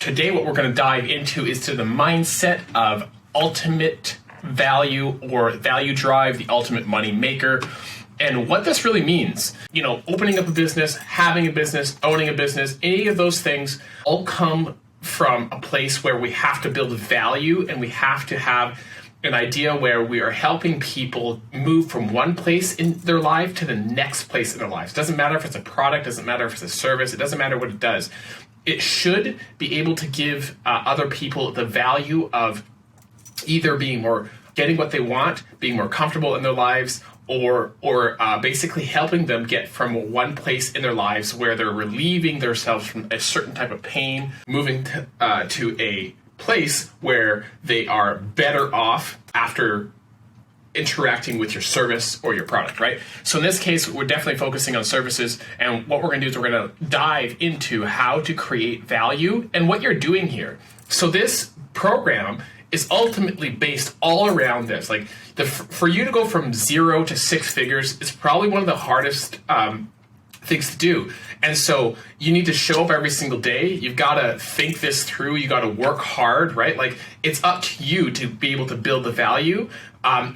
Today, what we're going to dive into is to the mindset of ultimate value or value drive, the ultimate money maker, and what this really means. You know, opening up a business, having a business, owning a business, any of those things all come from a place where we have to build value and we have to have an idea where we are helping people move from one place in their life to the next place in their lives. Doesn't matter if it's a product, doesn't matter if it's a service, it doesn't matter what it does. It should be able to give other people the value of either getting what they want, being more comfortable in their lives, or basically helping them get from one place in their lives where they're relieving themselves from a certain type of pain, moving to a place where they are better off after interacting with your service or your product, right? So in this case, we're definitely focusing on services, and what we're going to do is we're going to dive into how to create value and what you're doing here. So this program is ultimately based all around this. Like for you to go from 0 to 6 figures is probably one of the hardest things to do. And so you need to show up every single day. You've got to think this through. You got to work hard, right? Like it's up to you to be able to build the value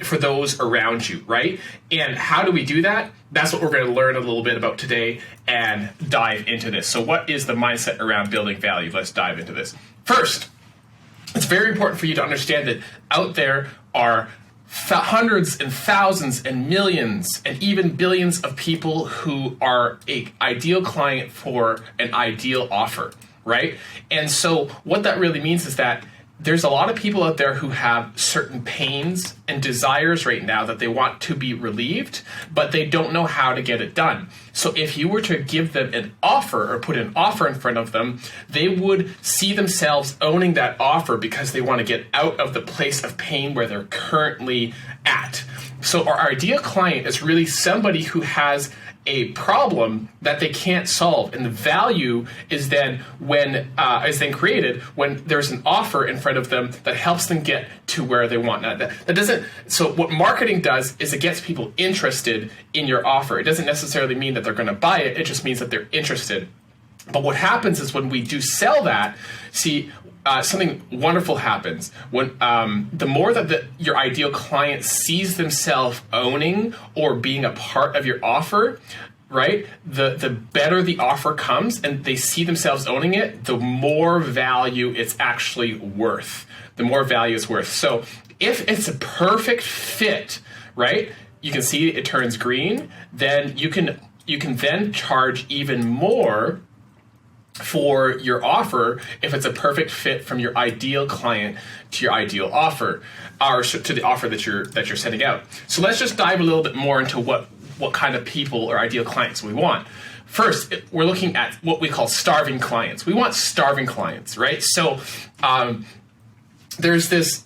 for those around you, right? And how do we do that? That's what we're going to learn a little bit about today and dive into this. So what is the mindset around building value? Let's dive into this. First, it's very important for you to understand that out there are hundreds and thousands and millions and even billions of people who are an ideal client for an ideal offer, right? And so what that really means is that there's a lot of people out there who have certain pains and desires right now that they want to be relieved, but they don't know how to get it done. So if you were to give them an offer or put an offer in front of them, they would see themselves owning that offer because they want to get out of the place of pain where they're currently at. So our ideal client is really somebody who has a problem that they can't solve, and the value is then created when there's an offer in front of them that helps them get to where they want. Now, that doesn't. So what marketing does is it gets people interested in your offer. It doesn't necessarily mean that they're going to buy it. It just means that they're interested. But what happens is when we do sell that, something wonderful happens when the more that your ideal client sees themselves owning or being a part of your offer, right? The better the offer comes and they see themselves owning it, the more value it's actually worth. The more value it's worth. So if it's a perfect fit, right? You can see it turns green. Then you can then charge even more for your offer if it's a perfect fit from your ideal client to your ideal offer, or to the offer that you're sending out. So let's just dive a little bit more into what kind of people or ideal clients we want. First, we're looking at what we call starving clients. We want starving clients, right? So there's this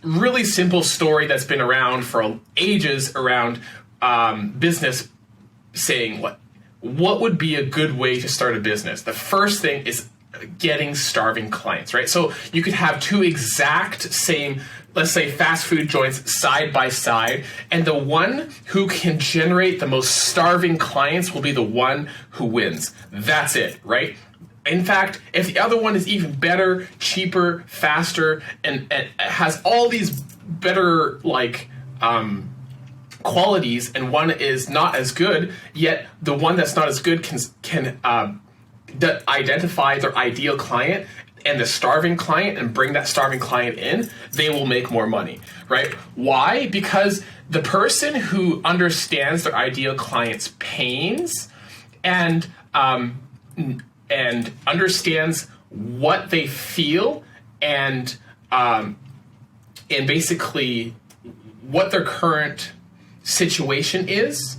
really simple story that's been around for ages around business, saying what would be a good way to start a business? The first thing is getting starving clients, right? So you could have two exact same, let's say, fast food joints side by side, and the one who can generate the most starving clients will be the one who wins. That's it, right? In fact, if the other one is even better, cheaper, faster, and has all these better, qualities, and one is not as good, yet the one that's not as good can identify their ideal client and the starving client and bring that starving client in, they will make more money, right? Why? Because the person who understands their ideal client's pains and understands what they feel and basically what their current situation is,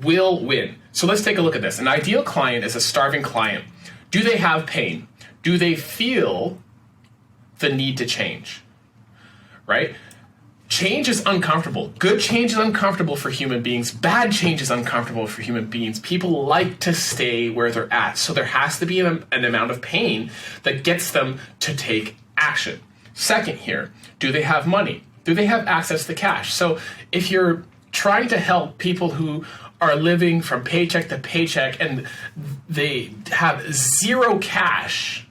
will win. So let's take a look at this. An ideal client is a starving client. Do they have pain? Do they feel the need to change? Right? Change is uncomfortable. Good change is uncomfortable for human beings. Bad change is uncomfortable for human beings. People like to stay where they're at. So there has to be an amount of pain that gets them to take action. Second here, do they have money? Do they have access to cash? So if you're trying to help people who are living from paycheck to paycheck and they have zero cash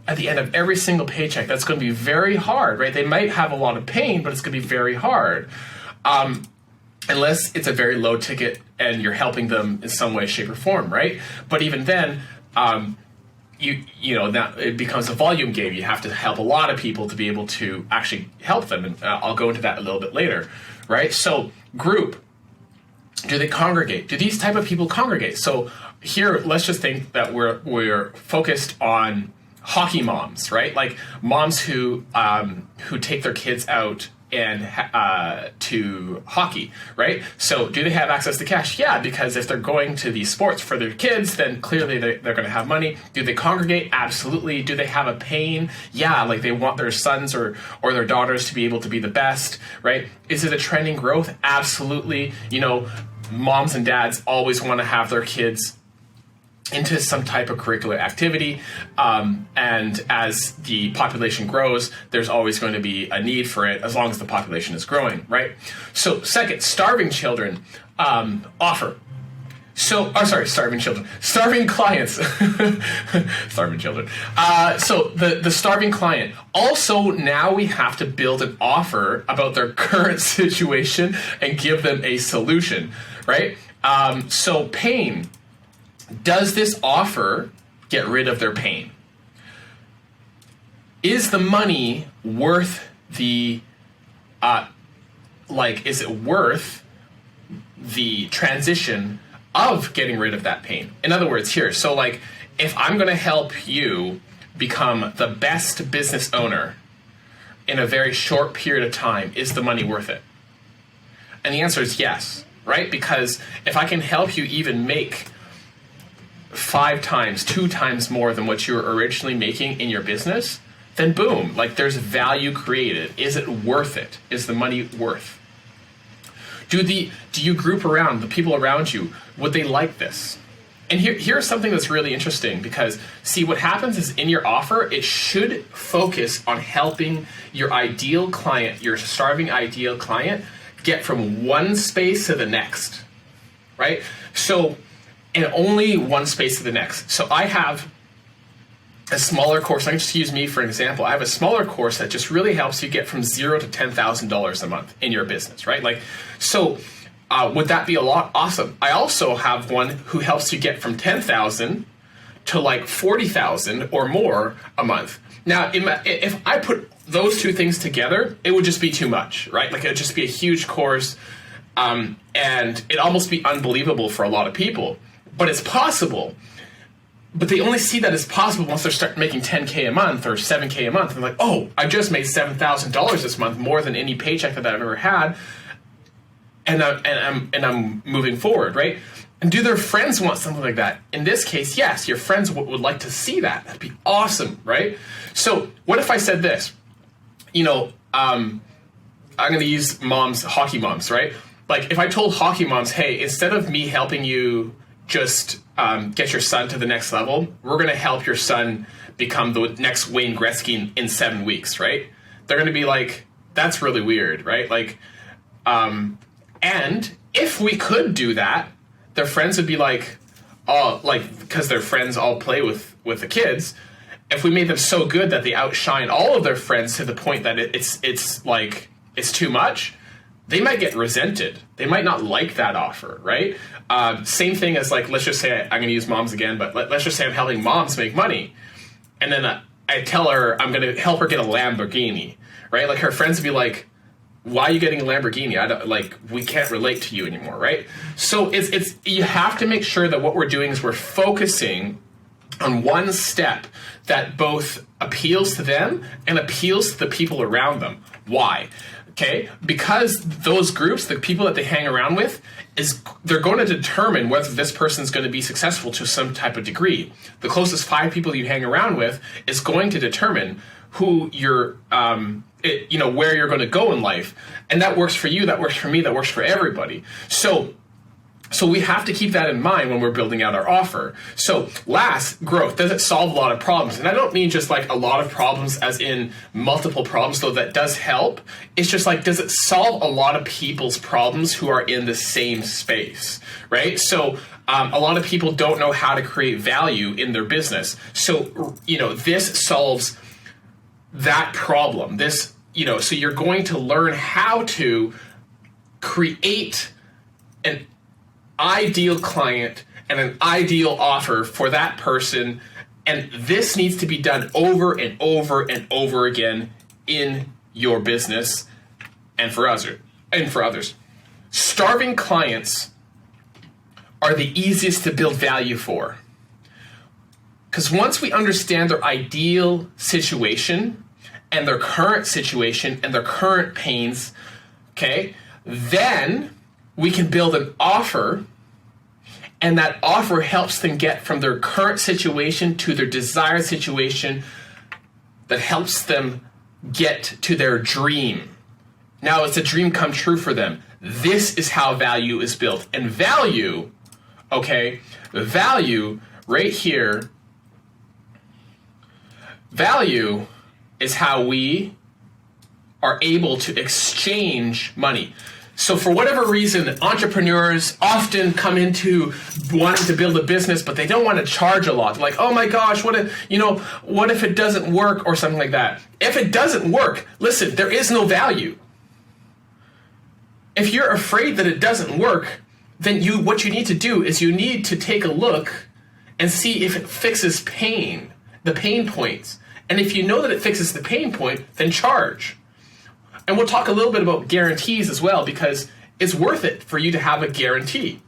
at the end of every single paycheck, that's going to be very hard, right? They might have a lot of pain, but it's going to be very hard. Unless it's a very low ticket and you're helping them in some way, shape, or form, right? But even then, you know, that it becomes a volume game. You have to help a lot of people to be able to actually help them. And I'll go into that a little bit later, right? So group, do they congregate? Do these type of people congregate? So here, let's just think that we're focused on hockey moms, right? Like moms who take their kids out and to hockey, right? So do they have access to cash? Yeah, because if they're going to these sports for their kids, then clearly they're going to have money. Do they congregate? Absolutely. Do they have a pain? Yeah, like they want their sons or their daughters to be able to be the best, right? Is it a trending growth? Absolutely. You know, moms and dads always want to have their kids into some type of curricular activity, and as the population grows, there's always going to be a need for it as long as the population is growing, right? So second, starving children offer. So, starving children. Starving clients. Starving children. So the starving client. Also, now we have to build an offer about their current situation and give them a solution, right? So pain. Does this offer get rid of their pain? Is the money worth the, is it worth the transition of getting rid of that pain? In other words, here, so like, if I'm going to help you become the best business owner in a very short period of time, is the money worth it? And the answer is yes, right? Because if I can help you even make 5 times, 2 times more than what you were originally making in your business, then boom, like there's value created. Is it worth it? Is the money worth? Do you group around the people around you? Would they like this? And here's something that's really interesting, because see, what happens is in your offer, it should focus on helping your ideal client, your starving ideal client, get from one space to the next, right? So, and only one space to the next. So I have a smaller course. I can just use me for an example. I have a smaller course that just really helps you get from $0 to $10,000 a month in your business, right? Like, so would that be a lot? Awesome. I also have one who helps you get from 10,000 to like 40,000 or more a month. Now, if I put those two things together, it would just be too much, right? Like it would just be a huge course, and it'd almost be unbelievable for a lot of people. But it's possible. But they only see that as possible once they start making 10K a month or 7K a month. They're like, oh, I just made $7,000 this month, more than any paycheck that I've ever had, and I'm moving forward, right? And do their friends want something like that? In this case, yes, your friends would like to see that. That'd be awesome, right? So what if I said this? You know, I'm going to use hockey moms, right? Like if I told hockey moms, hey, instead of me helping you just get your son to the next level, we're going to help your son become the next Wayne Gretzky in 7 weeks, right? They're going to be like, that's really weird, right? Like, and if we could do that, their friends would be like, oh, like, because their friends all play with the kids. If we made them so good that they outshine all of their friends to the point that it's like, it's too much, they might get resented. They might not like that offer, right? Same thing as like, let's just say, I'm going to use moms again, but let's just say I'm helping moms make money. And then I tell her I'm going to help her get a Lamborghini, right? Like her friends would be like, why are you getting a Lamborghini? We can't relate to you anymore, right? So it's you have to make sure that what we're doing is we're focusing on one step that both appeals to them and appeals to the people around them. Why? Okay, because those groups, the people that they hang around with, they're going to determine whether this person's going to be successful to some type of degree. The closest 5 people you hang around with is going to determine who you're, where you're going to go in life. And that works for you, that works for me, that works for everybody. So So we have to keep that in mind when we're building out our offer. So last, growth. Does it solve a lot of problems? And I don't mean just like a lot of problems as in multiple problems, though that does help. It's just like, does it solve a lot of people's problems who are in the same space, right? So a lot of people don't know how to create value in their business. So, this solves that problem. So you're going to learn how to create an ideal client and an ideal offer for that person, and this needs to be done over and over and over again in your business and for others. Starving clients are the easiest to build value for, because once we understand their ideal situation and their current situation and their current pains, okay, then we can build an offer, and that offer helps them get from their current situation to their desired situation that helps them get to their dream. Now it's a dream come true for them. This is how value is built. And value right here, value is how we are able to exchange money. So for whatever reason, entrepreneurs often come into wanting to build a business, but they don't want to charge a lot. They're like, oh my gosh, what if it doesn't work or something like that? If it doesn't work, listen, there is no value. If you're afraid that it doesn't work, then what you need to do is you need to take a look and see if it fixes the pain points. And if you know that it fixes the pain point, then charge. And we'll talk a little bit about guarantees as well, because it's worth it for you to have a guarantee,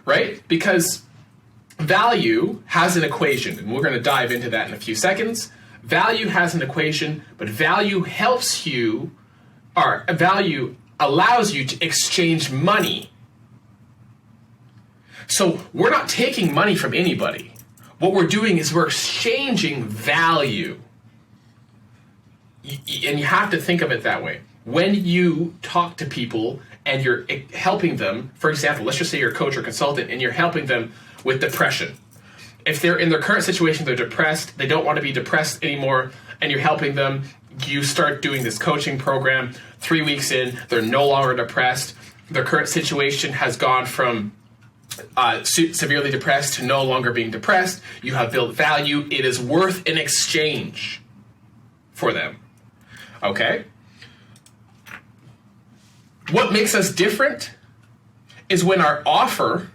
right? Because value has an equation, and we're going to dive into that in a few seconds. Value has an equation, but value value allows you to exchange money. So we're not taking money from anybody. What we're doing is we're exchanging value. And you have to think of it that way. When you talk to people and you're helping them, for example, let's just say you're a coach or consultant and you're helping them with depression. If they're in their current situation, they're depressed, they don't want to be depressed anymore, and you're helping them, you start doing this coaching program. 3 weeks in, they're no longer depressed. Their current situation has gone from severely depressed to no longer being depressed. You have built value. It is worth an exchange for them. Okay? What makes us different is when our offer,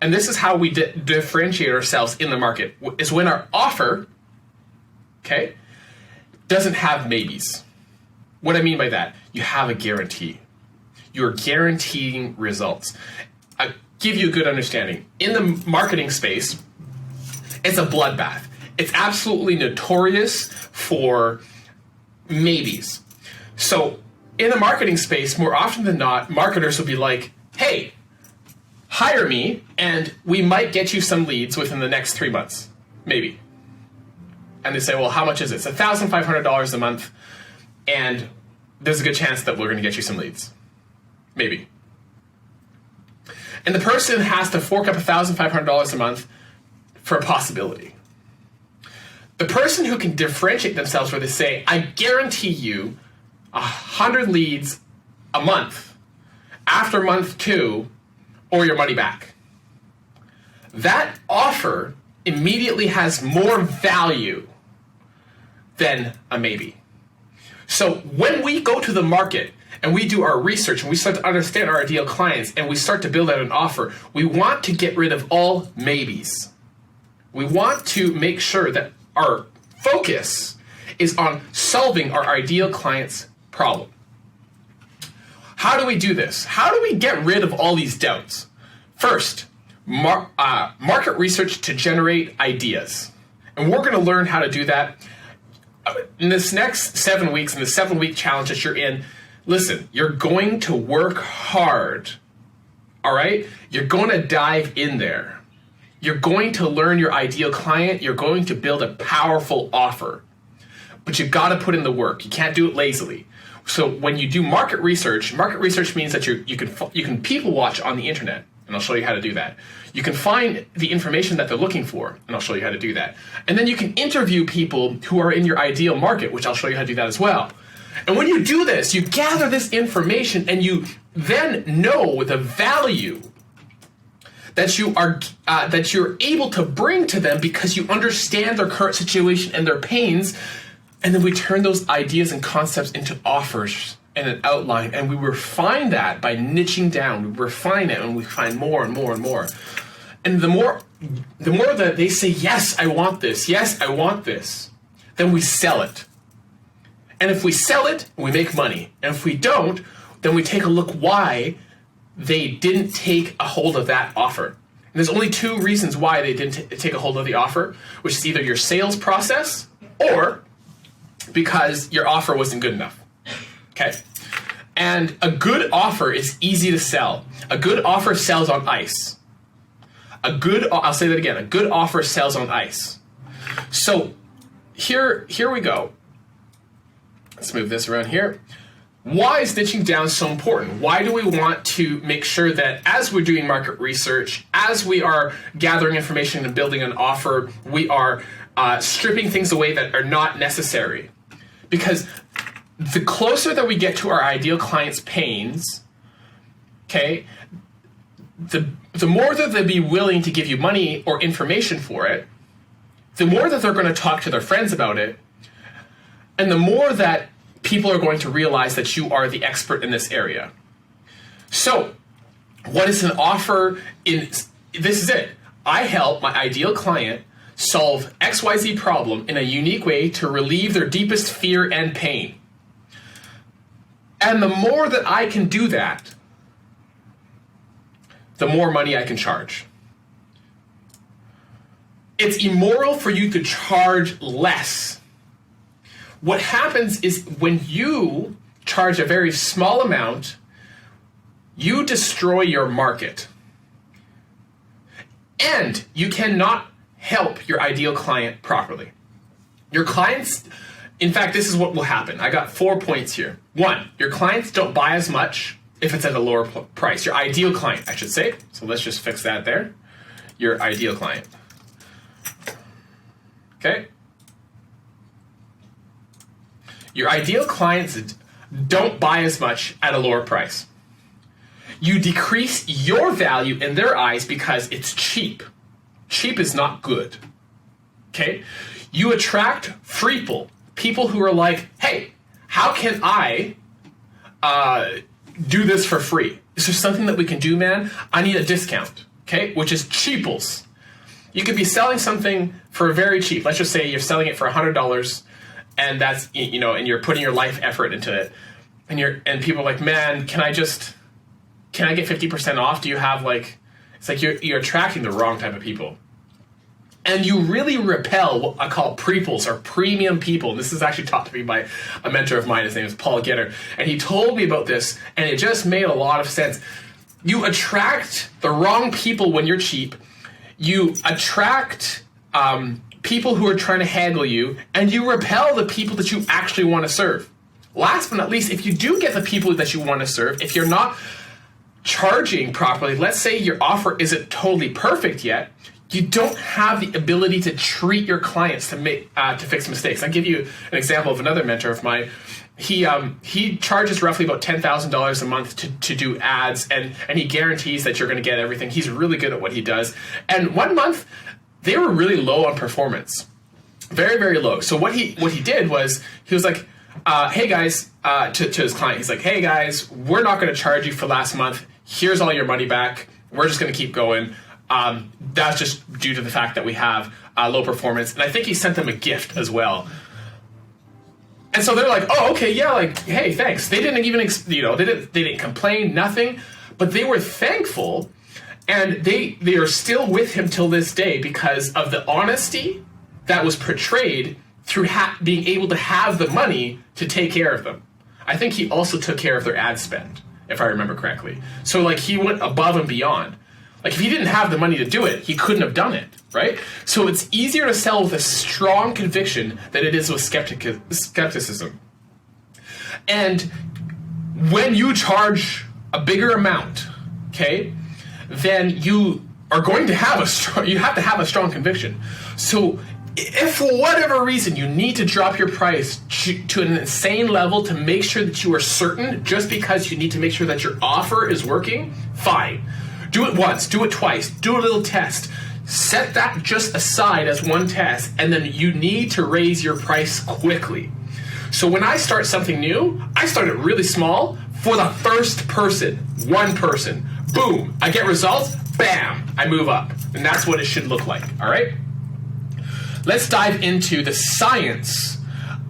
and this is how we differentiate ourselves in the market, is when our offer, okay, doesn't have maybes. What I mean by that, you have a guarantee. You're guaranteeing results. I'll give you a good understanding. In the marketing space, it's a bloodbath. It's absolutely notorious for maybes. So in the marketing space, more often than not, marketers will be like, hey, hire me and we might get you some leads within the next 3 months, maybe. And they say, well, how much is it? It's $1,500 a month, and there's a good chance that we're going to get you some leads. Maybe. And the person has to fork up $1,500 a month for a possibility. The person who can differentiate themselves where they say, I guarantee you 100 leads a month after month 2 or your money back. That offer immediately has more value than a maybe. So when we go to the market and we do our research and we start to understand our ideal clients and we start to build out an offer, we want to get rid of all maybes. We want to make sure that our focus is on solving our ideal client's problem. How do we do this? How do we get rid of all these doubts? First, market research to generate ideas. And we're going to learn how to do that in this next 7 weeks, in the 7-week challenge that you're in. Listen, you're going to work hard, all right? You're going to dive in there. You're going to learn your ideal client. You're going to build a powerful offer. But you've got to put in the work. You can't do it lazily. So when you do market research means that you can people watch on the internet. and I'll show you how to do that. You can find the information that they're looking for, and I'll show you how to do that. And then you can interview people who are in your ideal market, which I'll show you how to do that as well. And when you do this, you gather this information, and you then know the value that you're able to bring to them because you understand their current situation and their pains. And then we turn those ideas and concepts into offers and an outline, and we refine that by niching down. We refine it, and we find more and more and more. And the more that they say, yes, I want this, yes, I want this, then we sell it. And if we sell it, we make money. And if we don't, then we take a look why they didn't take a hold of that offer. And there's only two reasons why they didn't take a hold of the offer, which is either your sales process or because your offer wasn't good enough. Okay? And a good offer is easy to sell. A good offer sells on ice. I'll say that again, a good offer sells on ice. So here we go. Let's move this around here. Why is niching down so important? Why do we want to make sure that as we're doing market research, as we are gathering information and building an offer, we are stripping things away that are not necessary? Because the closer that we get to our ideal client's pains, okay, the more that they'll be willing to give you money or information for it, the more that they're going to talk to their friends about it, and the more that people are going to realize that you are the expert in this area. So, what is an offer? This is it. I help my ideal client solve XYZ problem in a unique way to relieve their deepest fear and pain. And the more that I can do that, the more money I can charge. It's immoral for you to charge less. What happens is when you charge a very small amount, you destroy your market. And you cannot help your ideal client properly. Your clients, in fact, this is what will happen. I got 4 points here. 1, your clients don't buy as much if it's at a lower price. Your ideal client, I should say. So let's just fix that there. Your ideal client. Okay? Your ideal clients don't buy as much at a lower price. You decrease your value in their eyes because it's cheap. Cheap is not good. Okay? You attract freeple, people who are like, hey, how can I do this for free? Is there something that we can do, man? I need a discount. Okay? Which is cheaples. You could be selling something for very cheap. Let's just say you're selling it for $100, and that's, you know, and you're putting your life effort into it, and people are like, man, can I get 50% off? Do you have it's like you're attracting the wrong type of people. And you really repel what I call preples or premium people. This is actually taught to me by a mentor of mine. His name is Paul Getter. And he told me about this, and it just made a lot of sense. You attract the wrong people when you're cheap. You attract people who are trying to haggle you, and you repel the people that you actually want to serve. Last but not least, if you do get the people that you want to serve, if you're not charging properly, let's say your offer isn't totally perfect yet, you don't have the ability to treat your clients to fix mistakes. I'll give you an example of another mentor of mine. He charges roughly about $10,000 a month to do ads, and he guarantees that you're going to get everything. He's really good at what he does. And one month, they were really low on performance. Very, very low. So what he did was, he was like, hey guys, to his client, he's like, hey guys, we're not going to charge you for last month. Here's all your money back. We're just going to keep going. That's just due to the fact that we have low performance. And I think he sent them a gift as well. And so they're like, oh, okay, yeah, like, hey, thanks. They didn't even, they didn't complain, nothing. But they were thankful, and they are still with him till this day because of the honesty that was portrayed through being able to have the money to take care of them. I think he also took care of their ad spend, if I remember correctly. So, like, he went above and beyond. Like, if he didn't have the money to do it, he couldn't have done it, right? So it's easier to sell with a strong conviction than it is with skepticism. And when you charge a bigger amount, okay, then you are going to have you have to have a strong conviction. So if for whatever reason you need to drop your price to an insane level to make sure that you are certain, just because you need to make sure that your offer is working, fine. Do it once, do it twice, do a little test. Set that just aside as one test, and then you need to raise your price quickly. So when I start something new, I start it really small for the first person, one person. Boom, I get results, bam, I move up. And that's what it should look like, all right? Let's dive into the science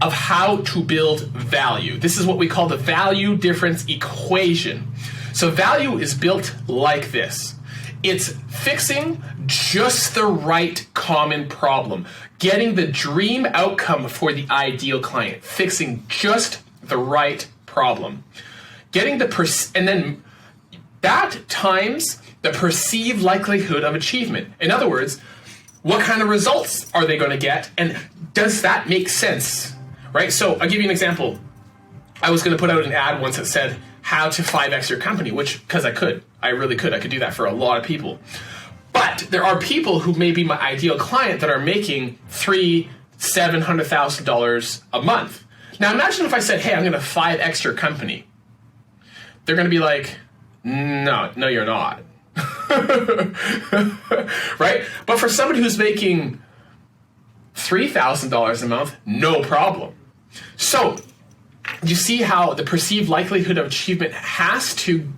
of how to build value. This is what we call the value difference equation. So value is built like this. It's fixing just the right common problem, getting the dream outcome for the ideal client, fixing just the right problem, getting and then that times the perceived likelihood of achievement. In other words, what kind of results are they going to get, and does that make sense, right? So I'll give you an example. I was going to put out an ad once that said how to 5x your company, which, because I really could. I could do that for a lot of people. But there are people who may be my ideal client that are making $700,000 a month. Now imagine if I said, hey, I'm going to 5x your company. They're going to be like, no, you're not. Right? But for somebody who's making $3,000 a month, no problem. So you see how the perceived likelihood of achievement has to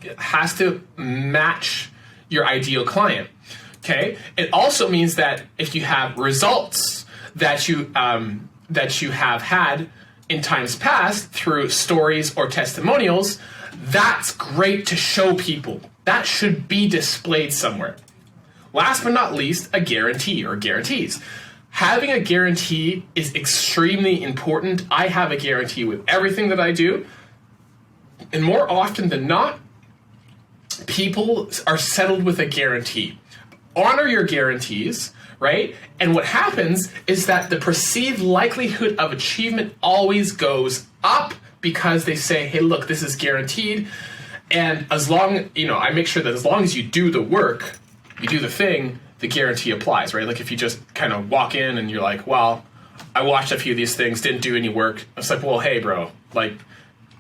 match your ideal client. Okay? It also means that if you have results that you have had in times past through stories or testimonials, that's great to show people. That should be displayed somewhere. Last but not least, a guarantee or guarantees. Having a guarantee is extremely important. I have a guarantee with everything that I do. And more often than not, people are settled with a guarantee. Honor your guarantees, right? And what happens is that the perceived likelihood of achievement always goes up because they say, hey, look, this is guaranteed. And as long, I make sure that as long as you do the work, you do the thing, the guarantee applies, right? Like if you just kind of walk in and you're like, well, I watched a few of these things, didn't do any work. It's like, well, hey, bro, like,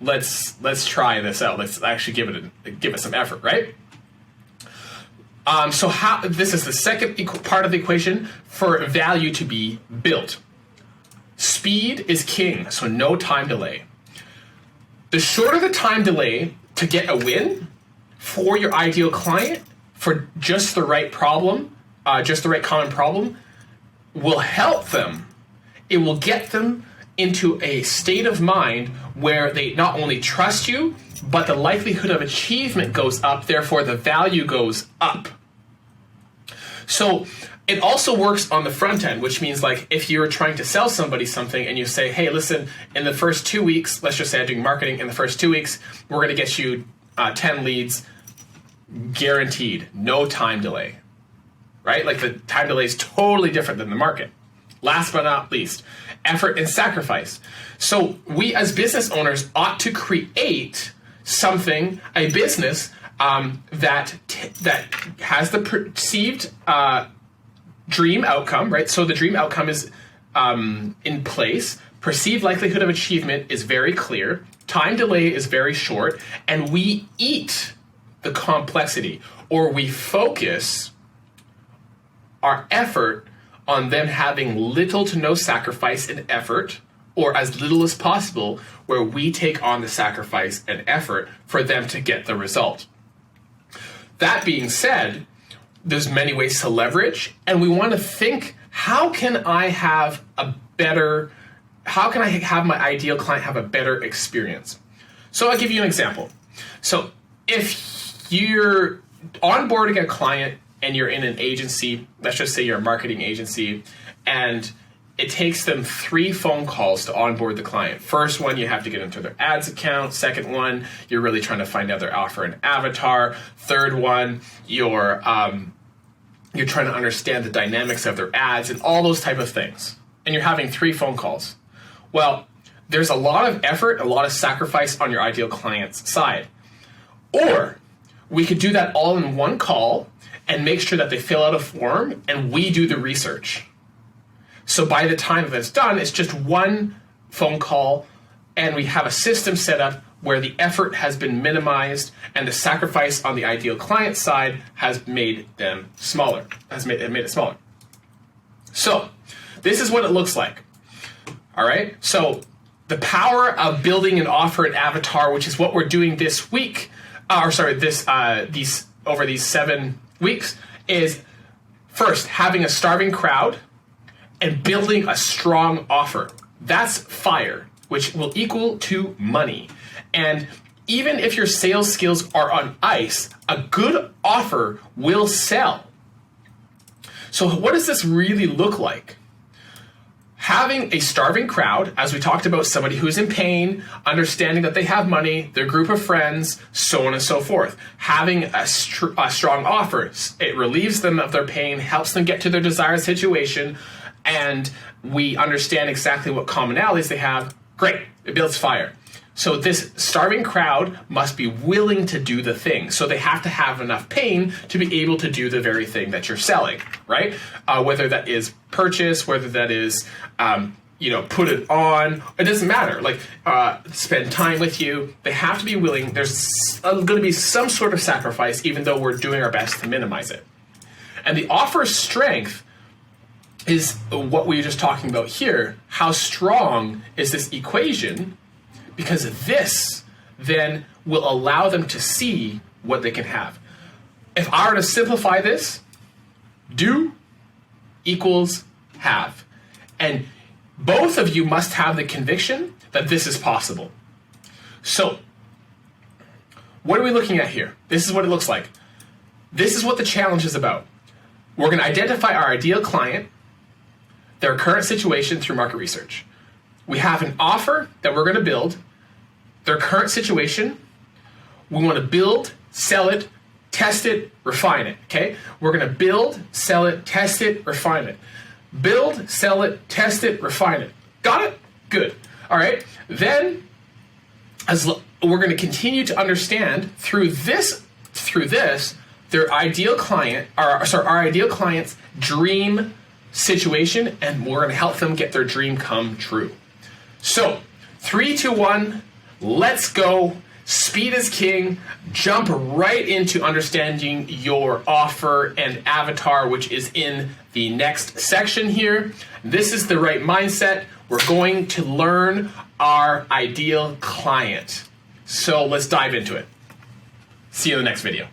let's try this out. Let's actually give it some effort, right? So this is the second part of the equation for value to be built. Speed is king, so no time delay. The shorter the time delay to get a win for your ideal client, for just the right problem, just the right common problem, will help them. It will get them into a state of mind where they not only trust you, but the likelihood of achievement goes up, therefore the value goes up. So it also works on the front end, which means like if you're trying to sell somebody something and you say, hey, listen, in the first 2 weeks, let's just say I'm doing marketing, in the first 2 weeks, we're going to get you 10 leads, guaranteed, no time delay, right? Like the time delay is totally different than the market. Last but not least, effort and sacrifice. So we as business owners ought to create something, a business that has the perceived dream outcome, right? So the dream outcome is in place. Perceived likelihood of achievement is very clear. Time delay is very short. And we eat the complexity, or we focus our effort on them having little to no sacrifice and effort, or as little as possible, where we take on the sacrifice and effort for them to get the result. That being said, there's many ways to leverage, and we want to think, how can I have my ideal client have a better experience? So I'll give you an example. So if you're onboarding a client and you're in an agency, let's just say you're a marketing agency, and it takes them 3 phone calls to onboard the client. First one, you have to get into their ads account. Second one, you're really trying to find out their offer and avatar. Third one, you're trying to understand the dynamics of their ads and all those type of things. And you're having 3 phone calls. Well, there's a lot of effort, a lot of sacrifice on your ideal client's side. Or we could do that all in one call and make sure that they fill out a form and we do the research. So by the time that it's done, it's just one phone call and we have a system set up where the effort has been minimized and the sacrifice on the ideal client side has made them smaller, has made it smaller. So this is what it looks like. All right. So the power of building an offer and avatar, which is what we're doing this week, over these 7 weeks, is first having a starving crowd and building a strong offer. That's fire, which will equal to money. And even if your sales skills are on ice, a good offer will sell. So what does this really look like? Having a starving crowd, as we talked about, somebody who's in pain, understanding that they have money, their group of friends, so on and so forth. Having a strong offer, it relieves them of their pain, helps them get to their desired situation, and we understand exactly what commonalities they have. Great, it builds fire. So this starving crowd must be willing to do the thing. So they have to have enough pain to be able to do the very thing that you're selling, right? Whether that is purchase, whether that is, put it on, it doesn't matter. Like, spend time with you. They have to be willing. There's going to be some sort of sacrifice, even though we're doing our best to minimize it. And the offer strength is what we were just talking about here. How strong is this equation? Because this then will allow them to see what they can have. If I were to simplify this, do equals have. And both of you must have the conviction that this is possible. So, what are we looking at here? This is what it looks like. This is what the challenge is about. We're going to identify our ideal client, their current situation through market research. We have an offer that we're going to build, their current situation. We want to build, sell it, test it, refine it, okay? We're going to build, sell it, test it, refine it. Build, sell it, test it, refine it. Got it? Good. All right. Then we're going to continue to understand through this, their ideal client, our ideal client's dream situation, and we're going to help them get their dream come true. So 3, 2, 1, let's go. Speed is king. Jump right into understanding your offer and avatar, which is in the next section here. This is the right mindset. We're going to learn our ideal client. So let's dive into it. See you in the next video.